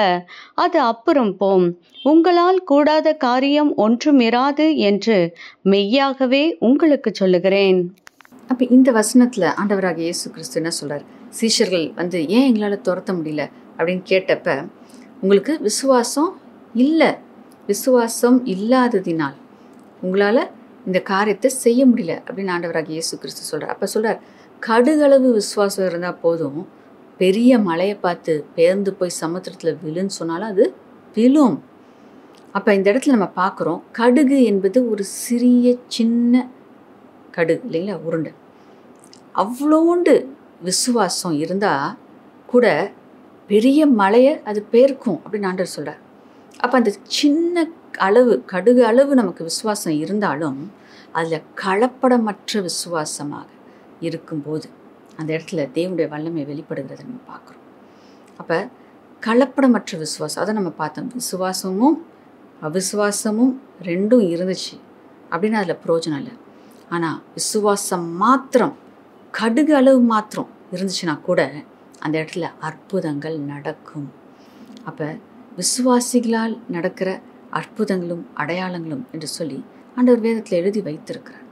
அது அப்புறம் போம். உங்களால் கூடாத காரியம் ஒன்றும் இராது என்று மெய்யாகவே உங்களுக்கு சொல்லுகிறேன். அப்போ இந்த வசனத்தில் ஆண்டவராக இயேசு கிறிஸ்து என்ன சொல்கிறார்? சீஷர்கள் ஏன் எங்களால் துரத்த முடியல அப்படின்னு கேட்டப்ப, உங்களுக்கு விசுவாசம் இல்லை, விசுவாசம் இல்லாததினால் உங்களால் இந்த காரியத்தை செய்ய முடியல அப்படின்னு ஆண்டவராக இயேசு கிறிஸ்து சொல்கிறார். அப்போ சொல்கிறார், கடுகளவு விசுவாசம் இருந்தால் போதும், பெரிய மலையை பார்த்து பெயர்ந்து போய் சமுத்திரத்தில் விழுன்னு சொன்னாலும் அது விழும். அப்போ இந்த இடத்துல நம்ம பார்க்குறோம், கடுகு என்பது ஒரு சிறிய சின்ன கடுகு இல்லைங்களா, உருண்டை. அவ்வளோண்டு விசுவாசம் இருந்தால் கூட பெரிய மலையை அது பெயர்க்கும் அப்படின்னு ஆண்டவர் சொல்கிறார். அப்போ அந்த சின்ன அளவு, கடுகு அளவு நமக்கு விசுவாசம் இருந்தாலும் அதில் கலப்படமற்ற விசுவாசமாக இருக்கும்போது அந்த இடத்துல தேவனுடைய வல்லமை வெளிப்படுகிறத நம்ம பார்க்குறோம். அப்போ கலப்படமற்ற விசுவாசம், அதை நம்ம பார்த்தோம். விசுவாசமும் அவிசுவாசமும் ரெண்டும் இருந்துச்சு அப்படின்னு அதில் பிரயோஜனம் இல்லை. ஆனால் விசுவாசம் மாத்திரம், கடுகு அளவு மாத்திரம் இருந்துச்சுன்னா கூட அந்த இடத்துல அற்புதங்கள் நடக்கும். அப்போ விசுவாசிகளால் நடக்கிற அற்புதங்களும் அடையாளங்களும் என்று சொல்லி ஆண்டவர் வேதத்தில் எழுதி வைத்திருக்கிறார்.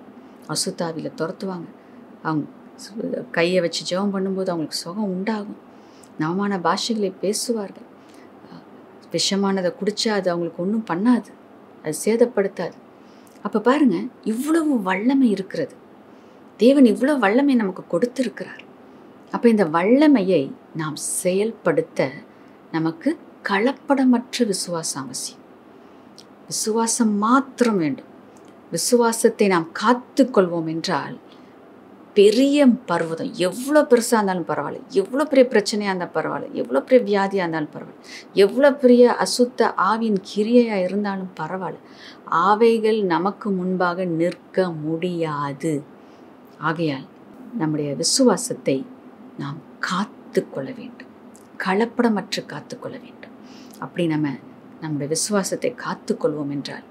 அசுத்தாவியில் துரத்துவாங்க, அவங்க கையை வச்சு ஜெபம் பண்ணும்போது அவங்களுக்கு சுகம் உண்டாகும், நவமான பாஷைகளை பேசுவார்கள், விஷமானதை குடித்தா அது அவங்களுக்கு ஒன்றும் பண்ணாது, அது சேதப்படுத்தாது. அப்போ பாருங்கள், இவ்வளவு வல்லமை இருக்கிறது. தேவன் இவ்வளோ வல்லமை நமக்கு கொடுத்திருக்கிறார். அப்போ இந்த வல்லமையை நாம் செயல்படுத்த நமக்கு கலப்படமற்ற விசுவாசம் அவசியம். விசுவாசம் மாத்திரம் வேண்டும். விசுவாசத்தை நாம் காத்து கொள்வோம் என்றால் பெரிய பர்வதம், எவ்வளோ பெருசாக இருந்தாலும் பரவாயில்ல, எவ்வளோ பெரிய பிரச்சனையாக இருந்தாலும் பரவாயில்ல, எவ்வளோ பெரிய வியாதியாக இருந்தாலும் பரவாயில்ல, எவ்வளோ பெரிய அசுத்த ஆவியின் கிரியையாக இருந்தாலும் பரவாயில்ல, அவைகள் நமக்கு முன்பாக நிற்க முடியாது. ஆகையால் நம்முடைய விசுவாசத்தை நாம் காத்து கொள்ள வேண்டும், கலப்படமற்று காத்து கொள்ள வேண்டும். அப்படி நம்முடைய விசுவாசத்தை காத்து கொள்வோம் என்றால்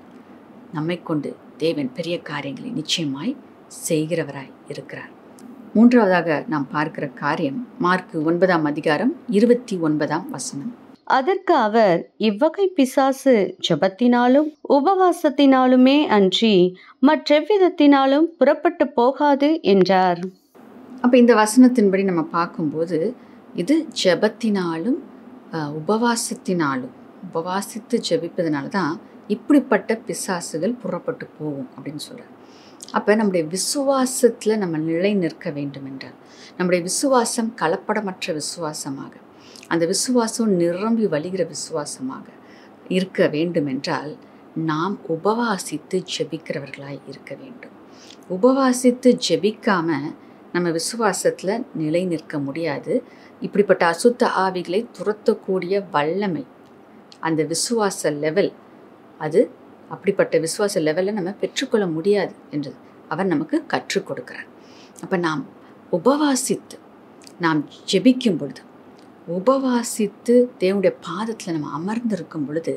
நம்மை கொண்டு தேவன் பெரிய காரியங்களை நிச்சயமாய் செய்கிறவராய் இருக்கிறார். மூன்றாவதாக நாம் பார்க்கிற காரியம் மார்க்கு 9ஆம் அதிகாரம் 29ஆம் வசனம். அதற்கு அவர், இவ்வகை பிசாசு ஜெபத்தினாலும் உபவாசத்தினாலுமே அன்றி மற்றெவ்விதத்தினாலும் புறப்பட்டு போகாது என்றார். அப்போ இந்த வசனத்தின்படி நம்ம பார்க்கும்போது இது ஜெபத்தினாலும் உபவாசத்தினாலும், உபவாசித்து ஜெபிப்பதனால தான் இப்படிப்பட்ட பிசாசுகள் புறப்பட்டு போகும் அப்படின்னு சொல்கிறார். அப்போ நம்முடைய விசுவாசத்தில் நம்ம நிலை நிற்க வேண்டும் என்றால், நம்முடைய விசுவாசம் கலப்படமற்ற விசுவாசமாக, அந்த விசுவாசம் நிரம்பி வழிகிற விசுவாசமாக இருக்க வேண்டும் என்றால் நாம் உபவாசித்து ஜெபிக்கிறவர்களாய் இருக்க வேண்டும். உபவாசித்து ஜெபிக்காமல் நம்ம விசுவாசத்தில் நிலை நிற்க முடியாது. இப்படிப்பட்ட அசுத்த ஆவிகளை துரத்தக்கூடிய வல்லமை, அந்த விசுவாச லெவல், அது அப்படிப்பட்ட விசுவாச லெவலில் நம்ம பெற்றுக்கொள்ள முடியாது என்று அவர் நமக்கு கற்றுக் கொடுக்கிறார். அப்போ நாம் உபவாசித்து நாம் ஜெபிக்கும் பொழுது, உபவாசித்து தேவனுடைய பாதத்தில் நம்ம அமர்ந்திருக்கும் பொழுது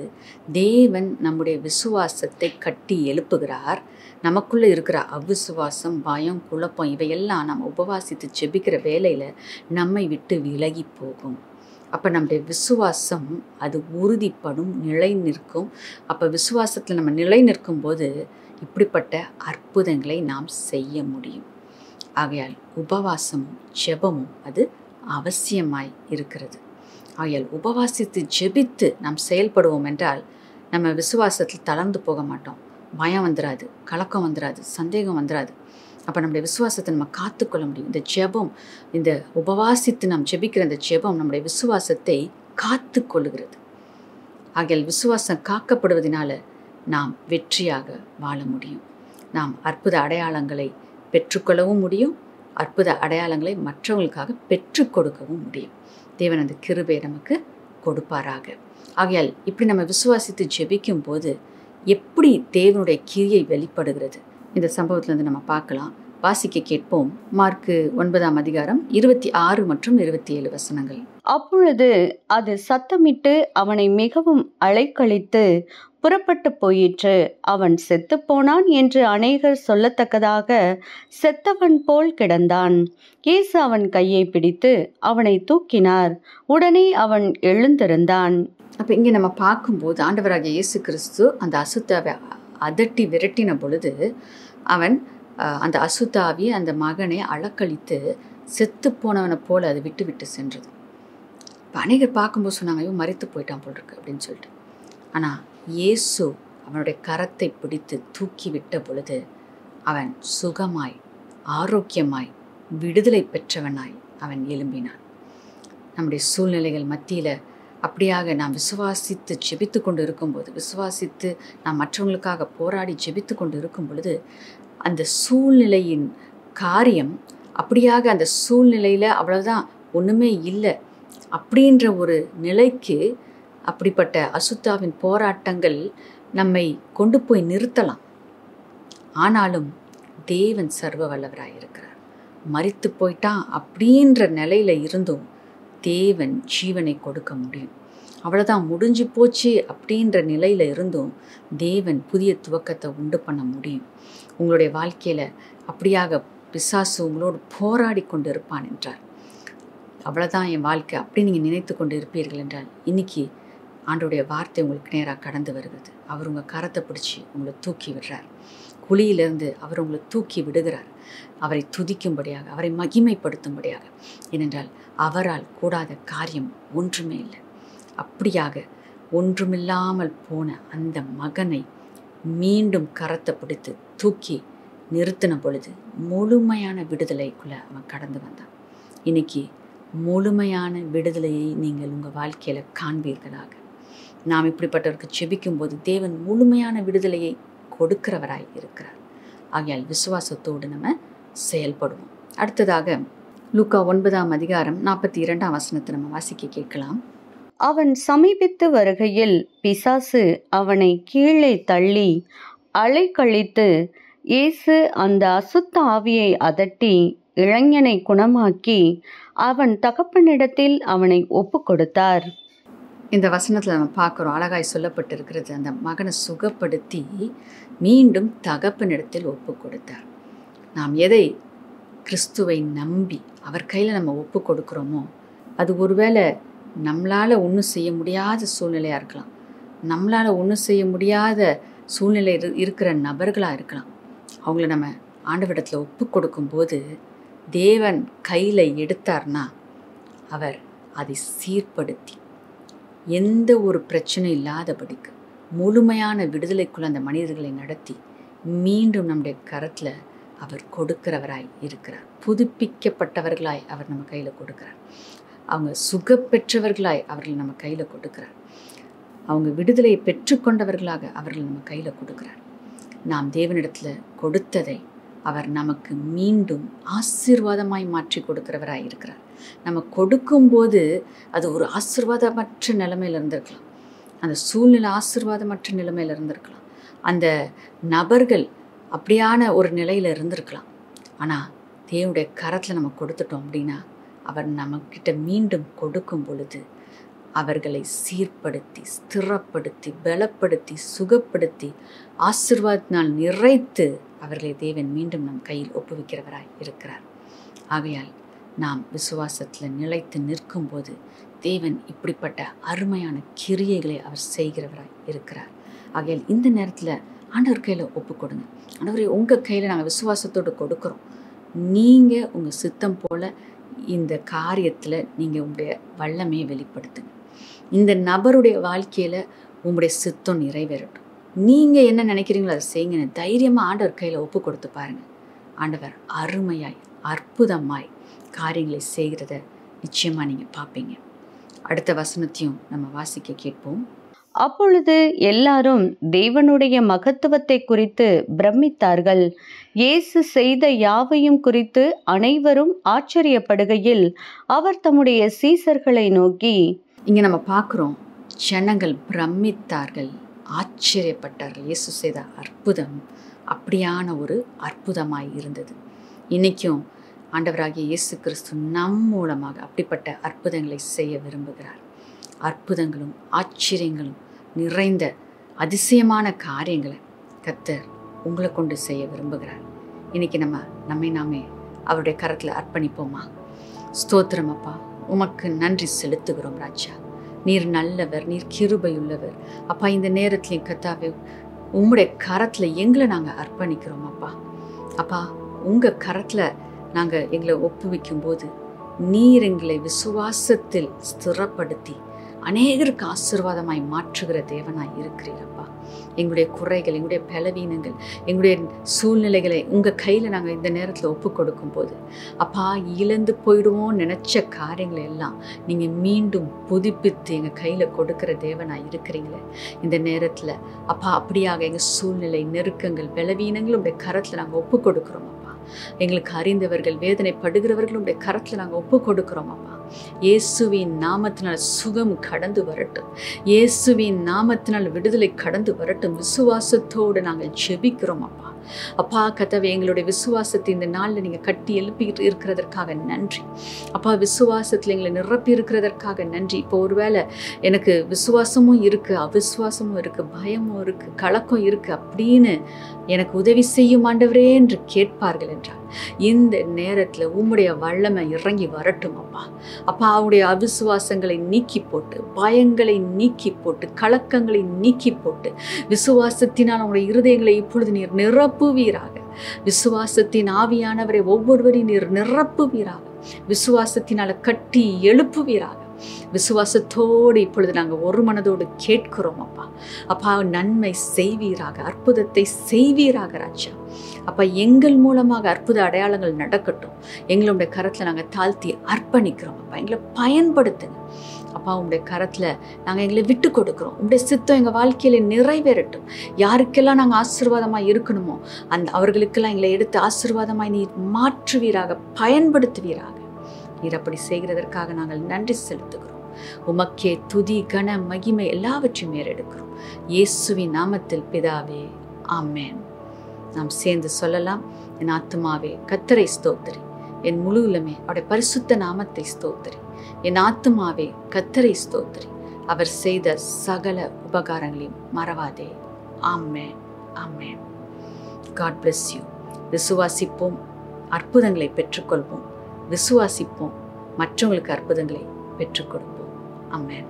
தேவன் நம்முடைய விசுவாசத்தை கட்டி எழுப்புகிறார். நமக்குள்ளே இருக்கிற அவிசுவாசம், பயம், குழப்பம் இவையெல்லாம் நம்ம உபவாசித்து ஜெபிக்கிற வேளையில் நம்மை விட்டு விலகி போகும். அப்போ நம்முடைய விசுவாசம் அது உறுதிப்படும், நிலை நிற்கும். அப்போ விசுவாசத்தில் நம்ம நிலை நிற்கும் போது இப்படிப்பட்ட அற்புதங்களை நாம் செய்ய முடியும். ஆகையால் உபவாசமும் ஜெபமும் அது அவசியமாய் இருக்கிறது. ஆகையால் உபவாசித்து ஜெபித்து நாம் செயல்படுவோம் என்றால் நம்ம விசுவாசத்தில் தளர்ந்து போக மாட்டோம். பயம் வந்துடாது, கலக்கம் வந்துடாது, சந்தேகம் வந்துடாது. அப்போ நம்முடைய விசுவாசத்தை நம்ம காத்துக்கொள்ள முடியும். இந்த ஜெபம், இந்த உபவாசித்து நாம் ஜெபிக்கிற இந்த ஜெபம் நம்முடைய விசுவாசத்தை காத்து கொள்ளுகிறது. ஆகையால் விசுவாசம் காக்கப்படுவதனால நாம் வெற்றியாக வாழ முடியும். நாம் அற்புத அடையாளங்களை பெற்றுக்கொள்ளவும் முடியும், அற்புத அடையாளங்களை மற்றவங்களுக்காக பெற்றுக் கொடுக்கவும் முடியும். தேவன் அந்த கிருபை நமக்கு கொடுப்பாராக. ஆகையால் இப்படி நம்ம விசுவாசித்து ஜெபிக்கும் போது எப்படி தேவனுடைய கிரியை வெளிப்படுகிறது, இந்த சம்பவத்திலிருந்து நம்ம பார்க்கலாம். வாசிக்க கேட்போம். மார்க்கு 9ஆம் அதிகாரம் 26 மற்றும் 27 வசனங்கள். அப்பொழுது அது சத்தமிட்டு அவனை மிகவும் அலைக்கழித்து புறப்பட்டு போயிற்று. அவன் செத்துப்போனான் என்று அநேகர் சொல்லத்தக்கதாக செத்தவன் போல் கிடந்தான். இயேசு அவன் கையை பிடித்து அவனை தூக்கினார். உடனே அவன் எழுந்திருந்தான். அப்போ இங்கே நம்ம பார்க்கும்போது ஆண்டவராகிய இயேசு கிறிஸ்து அந்த அசுத்தாவை அதட்டி விரட்டின பொழுது அவன் அந்த அசுத்தாவி அந்த மகனை அலக்கழித்து செத்து போனவனை போல் அது விட்டு விட்டு சென்றது. இப்போ அநேகர் பார்க்கும்போது சொன்னாங்க, ஐயோ மரித்து போயிட்டான் போல் இருக்கு அப்படின்னு சொல்லிட்டு. ஆனால் இயேசு அவனுடைய கரத்தை பிடித்து தூக்கி விட்ட பொழுது அவன் சுகமாய், ஆரோக்கியமாய், விடுதலை பெற்றவனாய் அவன் எழும்பினான். நம்முடைய சூழ்நிலைகள் மத்தியில் அப்படியாக நாம் விசுவாசித்து ஜெபித்து கொண்டு இருக்கும்போது, விசுவாசித்து நாம் மற்றவங்களுக்காக போராடி ஜெபித்து கொண்டு இருக்கும் பொழுது அந்த சூழ்நிலையின் காரியம் அப்படியாக அந்த சூழ்நிலையில் அவ்வளோதான், ஒன்றுமே இல்லை அப்படின்ற ஒரு நிலைக்கு அப்படிப்பட்ட அசுத்தாவின் போராட்டங்கள் நம்மை கொண்டு போய் நிறுத்தலாம். ஆனாலும் தேவன் சர்வ வல்லவராக இருக்கிறார். மரித்து போயிட்டான் அப்படின்ற நிலையில் இருந்தும் தேவன் ஜீவனை கொடுக்க முடியும். அவ்வளோதான், முடிஞ்சு போச்சு அப்படின்ற நிலையில் இருந்தும் தேவன் புதிய துவக்கத்தை உண்டு பண்ண முடியும். உங்களுடைய வாழ்க்கையில் அப்படியாக பிசாசு உங்களோடு போராடி கொண்டு இருப்பான் என்றால், அவ்வளோதான் என் வாழ்க்கை அப்படி நீங்கள் நினைத்து கொண்டு இருப்பீர்கள் என்றால், இன்றைக்கி ஆண்டோடைய வார்த்தை உங்களுக்கு நேராக கடந்து வருகிறது. அவர் உங்கள் கரத்தை பிடிச்சி உங்களை தூக்கி விடுறார். குழியிலிருந்து அவர் உங்களை தூக்கி விடுகிறார். அவரை துதிக்கும்படியாக, அவரை மகிமைப்படுத்தும்படியாக. ஏனென்றால் அவரால் கூடாத காரியம் ஒன்றுமே இல்லை. அப்படியாக ஒன்றுமில்லாமல் போன அந்த மகனை மீண்டும் கரத்தை பிடித்து தூக்கி நிறுத்தின பொழுது முழுமையான விடுதலைக்குள்ளே அவன் கடந்து வந்தான். இன்னைக்கு முழுமையான விடுதலையை நீங்கள் உங்கள் வாழ்க்கையில் காண்பீர்களாக. நாம் இப்படிப்பட்டவருக்கு செபிக்கும்போது தேவன் முழுமையான விடுதலையை கொடுக்கிறவராய் இருக்கிறார். ஆகையால் விசுவாசத்தோடு நம்ம செயல்படுவோம். அடுத்ததாக லூக்கா 9ஆம் அதிகாரம் 42ஆம் வசனத்தை நம்ம வாசிக்க கேட்கலாம். அவன் சமீபித்து வருகையில் பிசாசு அவனை கீழே தள்ளி அலைக்கழித்து, இயேசு அந்த அசுத்த ஆவியை அதட்டி இளைஞனை குணமாக்கி அவன் தகப்பனிடத்தில் அவனை ஒப்பு கொடுத்தார். இந்த வசனத்தில் நம்ம பார்க்குறோம், அழகாய் சொல்லப்பட்டிருக்கிறது, அந்த மகனை சுகப்படுத்தி மீண்டும் தகப்பனிடத்தில் ஒப்பு கொடுத்தார். நாம் எதை கிறிஸ்துவை நம்பி அவர் கையில் நம்ம ஒப்பு கொடுக்குறோமோ அது ஒருவேளை நம்மளால் ஒன்றும் செய்ய முடியாத சூழ்நிலையாக இருக்கலாம், நம்மளால் ஒன்றும் செய்ய முடியாத சூழ்நிலை இருக்கிற நபர்களாக இருக்கலாம். அவங்கள நம்ம ஆண்டவரிடத்தில் ஒப்பு கொடுக்கும்போது தேவன் கையில் எடுத்தார்னா அவர் அதை சீர்படுத்தி எந்த ஒரு பிரச்சனையும் இல்லாதபடிக்கு முழுமையான விடுதலைக்குள்ள அந்த மனிதர்களை நடத்தி மீண்டும் நம்முடைய கரத்தில் அவர் கொடுக்கிறவராய் இருக்கிறார். புதுப்பிக்கப்பட்டவர்களாய் அவர் நம்ம கையில் கொடுக்கிறார். அவங்க சுகப்பெற்றவர்களாய் அவர்கள் நம்ம கையில் கொடுக்கிறார். அவங்க விடுதலையை பெற்றுக்கொண்டவர்களாக அவர்கள் நம்ம கையில் கொடுக்கிறார். நாம் தேவனிடத்தில் கொடுத்ததை அவர் நமக்கு மீண்டும் ஆசீர்வாதமாய் மாற்றி கொடுக்கிறவராய் இருக்கிறார். நம்ம கொடுக்கும்போது அது ஒரு ஆசீர்வாதமற்ற நிலைமையில் இருந்திருக்கலாம், அந்த சூழ்நிலை ஆசீர்வாதமற்ற நிலைமையில் இருந்திருக்கலாம், அந்த நபர்கள் அப்படியான ஒரு நிலையில் இருந்திருக்கலாம். ஆனால் தேவனுடைய கரத்தில் நம்ம கொடுத்துட்டோம் அப்படின்னா அவர் நம்மக்கிட்ட மீண்டும் கொடுக்கும் பொழுது அவர்களை சீர்படுத்தி ஸ்திரப்படுத்தி பலப்படுத்தி சுகப்படுத்தி ஆசீர்வாதத்தினால் நிறைத்து அவர்களை தேவன் மீண்டும் நம் கையில் ஒப்புவிக்கிறவராய் இருக்கிறார். ஆகையால் நாம் விசுவாசத்தில் நிலைத்து நிற்கும்போது தேவன் இப்படிப்பட்ட அருமையான கிரியைகளை அவர் செய்கிறவராய் இருக்கிறார். ஆகையால் இந்த நேரத்தில் ஆண்டவர் கையில் ஒப்பு கொடுங்க. ஆண்டவரே, உங்கள் கையில் நாங்கள் விசுவாசத்தோடு கொடுக்குறோம், நீங்கள் உங்கள் சித்தம் போல் இந்த காரியத்தில் நீங்கள் உங்களுடைய வல்லமையை வெளிப்படுத்துங்க. இந்த நபருடைய வாழ்க்கையில் உங்களுடைய சித்தம் நிறைவேறட்டும். நீங்கள் என்ன நினைக்கிறீங்களோ அதை செய்யுங்கன்னு தைரியமாக ஆண்டவர் கையில் ஒப்பு கொடுத்து பாருங்கள். ஆண்டவர் அருமையாய் அற்புதமாய் காரியங்களை செய்கிறத நிச்சயமாக நீங்கள் பார்ப்பீங்க. அடுத்த வசனத்தையும் நம்ம வாசிக்க கேட்போம். அப்பொழுது எல்லாரும் தேவனுடைய மகத்துவத்தை குறித்து பிரமித்தார்கள். இயேசு செய்த யாவையும் குறித்து அனைவரும் ஆச்சரியப்படுகையில் அவர் தம்முடைய சீசர்களை நோக்கி, இங்கே நம்ம பார்க்குறோம், ஜனங்கள் பிரமித்தார்கள், ஆச்சரியப்பட்டார்கள். இயேசு செய்த அற்புதம் அப்படியான ஒரு அற்புதமாய் இருந்தது. இன்றைக்கும் ஆண்டவராகிய இயேசு கிறிஸ்து நம் மூலமாக அப்படிப்பட்ட அற்புதங்களை செய்ய விரும்புகிறார். அற்புதங்களும் ஆச்சரியங்களும் நிறைந்த அதிசயமான காரியங்களை கர்த்தர் உங்களை கொண்டு செய்ய விரும்புகிறார். இன்றைக்கி நம்மை நாமே அவருடைய கரத்தில் அர்ப்பணிப்போமா? ஸ்தோத்திரம் அப்பா, உமக்கு நன்றி செலுத்துகிறோம் ராஜா. நீர் நல்லவர், நீர் கிருபையுள்ளவர் அப்பா. இந்த நேரத்துலையும் கர்த்தாவே உம்முடைய கரத்தில் எங்களை நாங்கள் அர்ப்பணிக்கிறோம் அப்பா. அப்பா, உங்கள் கரத்தில் நாங்கள் எங்களை ஒப்புவிக்கும் போது நீர் எங்களை விசுவாசத்தில் ஸ்திரப்படுத்தி அநேகருக்கு ஆசீர்வாதமாய் மாற்றுகிற தேவனாய் இருக்கிறீரப்பா. எங்களுடைய குறைகள், எங்களுடைய பலவீனங்கள், எங்களுடைய சூழ்நிலைகளை உங்கள் கையில் நாங்கள் இந்த நேரத்தில் ஒப்பு கொடுக்கும் போது அப்பா, இழந்து போயிடுவோம் நினச்ச காரியங்களை எல்லாம் நீங்கள் மீண்டும் புதுப்பித்து எங்கள் கையில் கொடுக்குற தேவனாய் இருக்கிறீங்களே. இந்த நேரத்தில் அப்பா, அப்படியாக எங்கள் சூழ்நிலை, நெருக்கங்கள், பலவீனங்கள் உடைய கரத்தில் நாங்கள் ஒப்பு கொடுக்குறோம் அப்பா. எங்களுக்கு அறிந்தவர்கள், வேதனைப்படுகிறவர்களுடைய கரத்தில் நாங்கள் ஒப்பு கொடுக்குறோம் அப்பா. இயேசுவின் நாமத்தினால் சுகம் கடந்து வரட்டும், இயேசுவின் நாமத்தினால் விடுதலை கடந்து வரட்டும். விசுவாசத்தோடு நாங்கள் ஜெபிக்கிறோம் அப்பா. அப்பா கர்த்தாவே, எங்களுடைய விசுவாசத்தை இந்த நாளில் நீங்கள் கட்டி எழுப்பி இருக்கிறதற்காக நன்றி அப்பா. விசுவாசத்தில் எங்களை நிரப்பி இருக்கிறதற்காக நன்றி. இப்போ ஒருவேளை எனக்கு விசுவாசமும் இருக்குது, அவிசுவாசமும் இருக்குது, பயமும் இருக்குது, கலக்கம் இருக்குது அப்படின்னு எனக்கு உதவி செய்யும் ஆண்டவரே என்று கேட்பார்கள் என்றால் இந்த நேரத்தில் உம்முடைய வல்லமை இறங்கி வரட்டும் அப்பா. அப்பா, அவருடைய அவிசுவாசங்களை நீக்கி போட்டு, பயங்களை நீக்கி போட்டு, கலக்கங்களை நீக்கி போட்டு விசுவாசத்தினால் அவங்களுடைய இருதயங்களை இப்பொழுது நீர் நிரப்புவீராக. விசுவாசத்தின் ஆவியானவரை ஒவ்வொருவரையும் நீர் நிரப்புவீராக. விசுவாசத்தினால கட்டி எழுப்புவீராக. விசுவாசத்தோடு இப்பொழுது நாங்கள் ஒரு மனதோடு கேட்கிறோம் அப்பா. அப்பா, நன்மை செய்வீராக, அற்புதத்தை செய்வீராக ராஜா. அப்பா, எங்கள் மூலமாக அற்புத அடையாளங்கள் நடக்கட்டும். எங்களுடைய கரத்தில் நாங்கள் தாழ்த்தி அர்ப்பணிக்கிறோம் அப்பா. எங்களை பயன்படுத்துங்க அப்பா. உங்களுடைய கரத்தில் நாங்கள் எங்களை விட்டு கொடுக்குறோம். உங்களுடைய சித்தம் எங்கள் வாழ்க்கையில் நிறைவேறட்டும். யாருக்கெல்லாம் நாங்கள் ஆசீர்வாதமாக இருக்கணுமோ அவர்களுக்கெல்லாம் எங்களை எடுத்து ஆசீர்வாதமாய் நீர் மாற்றுவீராக, பயன்படுத்துவீராக. நீர் அப்படி செய்கிறதற்காக நாங்கள் நன்றி செலுத்துகிறோம். உமக்கே துதி, கன, மகிமை எல்லாவற்றையும் ஏறெடுக்கிறோம். இயேசுவின் நாமத்தில் பிதாவே, ஆமென். நாம் சேர்ந்து சொல்லலாம். என் ஆத்துமாவே கர்த்தரை ஸ்தோத்திரி, என் முழு உள்ளமே அவருடைய பரிசுத்த நாமத்தை ஸ்தோத்திரி. என் ஆத்துமாவே கர்த்தரை ஸ்தோத்திரி, அவர் செய்த சகல உபகாரங்களையும் மறவாதே. ஆமென், ஆமென். God bless you. விசுவாசிப்போம், அற்புதங்களை பெற்றுக்கொள்வோம். விசுவாசிப்போம், மற்றவங்களுக்கு அற்புதங்களை பெற்றுக் கொடுப்போம். ஆமென்.